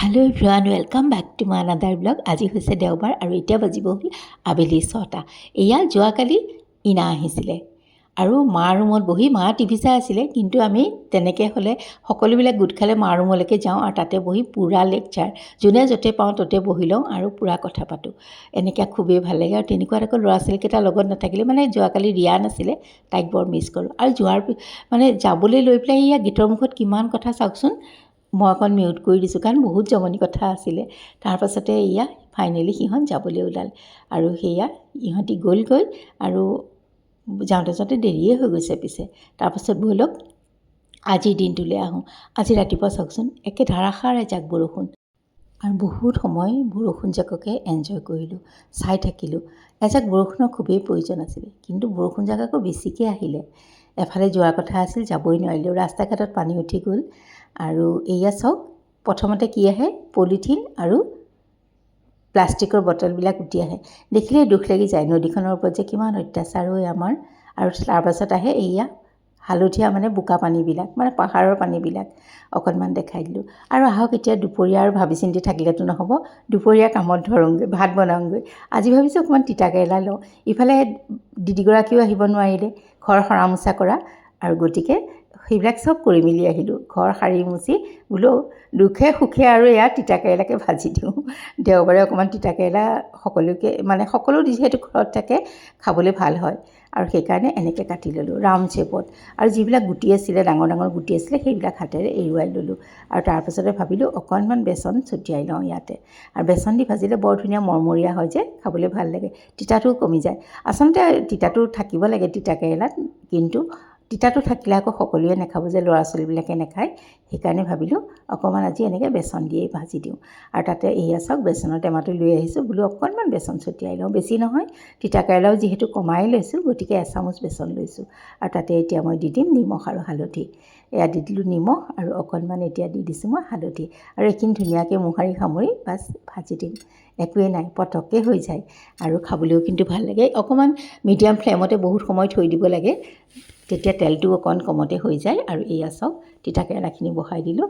Hello' everyone, welcome back to my another blog. আজি হৈছে দেওবাৰ আৰু এতিয়া বাজিব হ'ল আবেলি 6টা। এয়া যোৱাকালি ইনা আহিছিলে আৰু মাৰ ৰুমত বহি মা টিভি চাই আছিলে, কিন্তু আমি তেনেকৈ হ'লে সকলোবিলাক গোট খালে মাৰ ৰুমলৈকে যাওঁ আৰু তাতে বহি পূৰা লেকচাৰ, যোনে য'তে পাওঁ ত'তে বহি লওঁ আৰু পূৰা কথা পাতোঁ। এনেকৈ খুবেই ভাল লাগে আৰু তেনেকুৱাত আকৌ ল'ৰা ছোৱালীকেইটাৰ লগত নাথাকিলে, মানে যোৱাকালি ৰিয়া নাছিলে, তাইক বৰ মিছ কৰোঁ। আৰু যাবলৈ লৈ পেলাই এয়া গীতৰ মুখত কিমান কথা চাওকচোন। মই অকণ মিউট কৰি দিছোঁ কাৰণ বহুত জমনি কথা আছিলে। তাৰপাছতে এয়া ফাইনেলি সিহঁত যাবলৈ ওলাল আৰু সেয়া ইহঁতি গ'লগৈ আৰু যাওঁতে যাওঁতে দেৰিয়ে হৈ গৈছে। পিছে তাৰপাছত ব'লক আজিৰ দিনটোলৈ আহোঁ। আজি ৰাতিপুৱা চাওকচোন, একে ধাৰাসাৰ এজাক বৰষুণ আৰু বহুত সময় বৰষুণ জাককে এনজয় কৰিলোঁ, চাই থাকিলোঁ। এজাক বৰষুণৰ খুবেই প্ৰয়োজন আছিলে, কিন্তু বৰষুণ জাক আকৌ বেছিকৈ আহিলে। এফালে যোৱাৰ কথা আছিল, যাবই নোৱাৰিলোঁ, ৰাস্তা ঘাটত পানী উঠি গ'ল। আৰু এয়া চাওক, প্ৰথমতে কি আহে, পলিথিন আৰু প্লাষ্টিকৰ বটলবিলাক উটি আহে। দেখিলেই দুখ লাগি যায়, নদীখনৰ ওপৰত যে কিমান অত্যাচাৰ হয় আমাৰ। আৰু তাৰপাছত আহে এয়া হালধীয়া, মানে বোকা পানীবিলাক, মানে পাহাৰৰ পানীবিলাক অকণমান দেখাই দিলোঁ। আৰু আহক এতিয়া দুপৰীয়া, আৰু ভাবি চিন্তি থাকিলেতো নহ'ব, দুপৰীয়া কামত ধৰোঁগৈ, ভাত বনাওঁগৈ। আজি ভাবিছোঁ অকণমান তিতাকেৰেলা লওঁ। ইফালে দিদিগৰাকীও আহিব নোৱাৰিলে, ঘৰ সৰা মোচা কৰা, আৰু গতিকে সেইবিলাক চব কৰি মেলি আহিলোঁ। ঘৰ সাৰি মুচি বোলো দুখে সুখে আৰু এয়া তিতাকেৰেলাকে ভাজি দিওঁ। দেওবাৰে অকণমান তিতাকেৰেলা সকলোকে, মানে সকলো যিহেতু ঘৰত থাকে, খাবলৈ ভাল হয় আৰু সেইকাৰণে এনেকৈ কাটি ল'লোঁ ৰাউণ্ড শ্বেপত। আৰু যিবিলাক গুটি আছিলে, ডাঙৰ ডাঙৰ গুটি আছিলে, সেইবিলাক হাতেৰে এৰুৱাই ল'লোঁ। আৰু তাৰপাছতে ভাবিলোঁ অকণমান বেচন ছটিয়াই লওঁ ইয়াতে। আৰু বেচন দি ভাজিলে বৰ ধুনীয়া মৰমৰীয়া হয় যে, খাবলৈ ভাল লাগে, তিতাটোও কমি যায়। আচলতে তিতাটো থাকিব লাগে তিতাকেৰেলাত, কিন্তু তিতাটো থাকিলে আকৌ সকলোৱে নাখাব যে, ল'ৰা ছোৱালীবিলাকে নাখায়। সেইকাৰণে ভাবিলোঁ অকণমান আজি এনেকৈ বেচন দিয়েই ভাজি দিওঁ। আৰু তাতে এয়া চাওক, বেচনৰ টেমাটো লৈ আহিছোঁ, বোলো অকণমান বেচন ছটিয়াই লওঁ, বেছি নহয়। তিতাকেৰেলাও যিহেতু কমাই লৈছোঁ, গতিকে এচামুচ বেচন লৈছোঁ। আৰু তাতে এতিয়া মই দি দিম নিমখ আৰু হালধি। এয়া দি দিলোঁ নিমখ, আৰু অকণমান এতিয়া দি দিছোঁ মই হালধি। আৰু এইখিনি ধুনীয়াকৈ মোহাৰি সামৰি বাছ ভাজি দিম। একোৱেই নাই, পটককৈ হৈ যায় আৰু খাবলৈও কিন্তু ভাল লাগে। অকণমান মিডিয়াম ফ্লেমতে বহুত সময় থৈ দিব লাগে, তেতিয়া তেলটো অকণ কমতে হৈ যায়। আৰু এয়া চাওক, তিতাকেৰেলাখিনি বহাই দিলোঁ।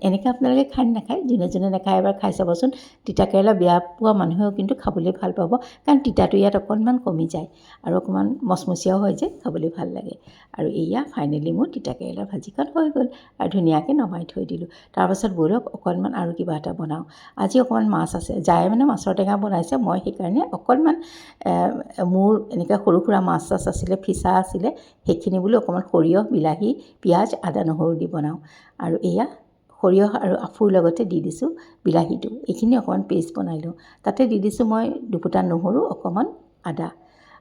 এনেকৈ আপোনালোকে খাই নাখায়, যোনে যোনে নাখায় এবাৰ খাই চাবচোন। তিতাকেৰেলা বেয়া পোৱা মানুহেও কিন্তু খাবলৈ ভাল পাব, কাৰণ তিতাটো ইয়াত অকণমান কমি যায় আৰু অকণমান মচমচীয়াও হয় যে, খাবলৈ ভাল লাগে। আৰু এয়া ফাইনেলি মোৰ তিতাকেৰেলা ভাজিখন হৈ গ'ল আৰু ধুনীয়াকৈ নমাই থৈ দিলোঁ। তাৰপাছত ব'লক অকণমান আৰু কিবা এটা বনাওঁ। আজি অকণমান মাছ আছে, যায়ে মানে মাছৰ টেঙা বনাইছে, মই সেইকাৰণে অকণমান মোৰ এনেকৈ সৰু সুৰা মাছ চাছ আছিলে, ফিছা আছিলে, সেইখিনি বোলো অকণমান সৰিয়হ, বিলাহী, পিঁয়াজ, আদা নহৰু দি বনাওঁ। আৰু এয়া সৰিয়হ আৰু আফুৰ লগতে দি দিছোঁ বিলাহীটো, এইখিনি অকণমান পেষ্ট বনাই লওঁ। তাতে দি দিছোঁ মই দুপুটা নহৰু, অকণমান আদা।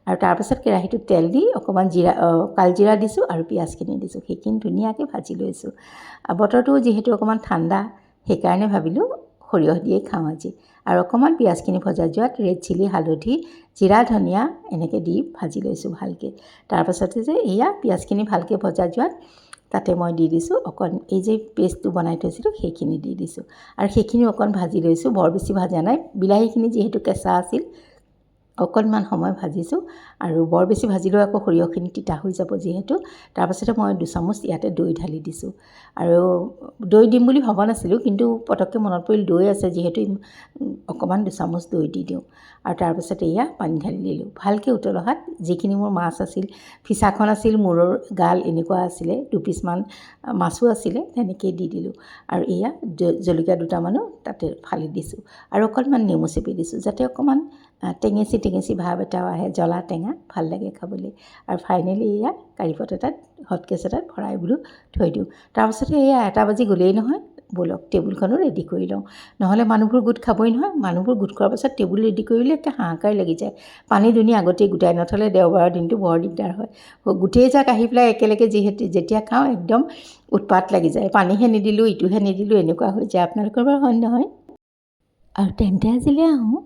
আৰু তাৰপাছত কেৰাহীটোত তেল দি অকণমান কালজিৰা দিছোঁ আৰু পিঁয়াজখিনি দিছোঁ, সেইখিনি ধুনীয়াকৈ ভাজি লৈছোঁ। বতৰটো যিহেতু অকণমান ঠাণ্ডা, সেইকাৰণে ভাবিলোঁ সৰিয়হ দিয়েই খাওঁ আজি। আৰু অকণমান পিঁয়াজখিনি ভজা যোৱাত ৰেড চিলি, হালধি, জিৰা, ধনিয়া এনেকৈ দি ভাজি লৈছোঁ ভালকৈ। তাৰপাছতে যে এয়া পিঁয়াজখিনি ভালকৈ ভজা যোৱাত তাতে মই দি দিছোঁ অকণ এই যে পেষ্টটো বনাই থৈছিলোঁ, সেইখিনি দি দিছোঁ। আৰু সেইখিনি অকণ ভাজি লৈছোঁ, বৰ বেছি ভাজা নাই। বিলাহীখিনি যিহেতু কেঁচা আছিল, অকণমান সময় ভাজিছোঁ। আৰু বৰ বেছি ভাজিলেও আকৌ সৰিয়হখিনি তিতা হৈ যাব যিহেতু। তাৰপাছতে মই 2 চামুচ ইয়াতে দৈ ঢালি দিছোঁ। আৰু দৈ দিম বুলি ভবা নাছিলোঁ, কিন্তু পটককৈ মনত পৰিল দৈ আছে যিহেতু, অকণমান 2 চামুচ দৈ দি দিওঁ। আৰু তাৰপাছত এয়া পানী ঢালি দিলোঁ ভালকৈ উতল অহাত। যিখিনি মোৰ মাছ আছিল, ফিছাখন আছিল, মূৰৰ গাল এনেকুৱা আছিলে, 2 পিচমান মাছো আছিলে, তেনেকৈয়ে দি দিলোঁ। আৰু এয়া জলকীয়া দুটামানো তাতে ফালি দিছোঁ আৰু অকণমান নেমু চেপি দিছোঁ, যাতে অকণমান টেঙেচি টেঙেচি ভাৱ এটাও আহে, জ্বলা টেঙা, ভাল লাগে খাবলৈ। আৰু ফাইনেলি এয়া কাৰীপট এটাত, হটকেছ এটাত ভৰাই বোলো থৈ দিওঁ। তাৰপাছতে এয়া 1টা বাজি গ'লেই নহয়, ব'লক টেবুলখনো ৰেডি কৰি লওঁ, নহ'লে মানুহবোৰ গোট খাবই নহয়। মানুহবোৰ গোট খোৱাৰ পাছত টেবুল ৰেডি কৰিলে একে হাহাকাৰ লাগি যায়। পানী দুনি আগতেই গোটাই নথ'লে দেওবাৰৰ দিনটো বৰ দিগদাৰ হয়। গোটেই যাক আহি পেলাই একেলগে যেতিয়া খাওঁ, একদম উৎপাত লাগি যায়। পানীহে নিদিলোঁ, ইটোহে নিদিলোঁ, এনেকুৱা হৈ যায়। আপোনালোকৰ বাৰু হয় নহয়? আৰু তেন্তে আজিলৈ আহোঁ।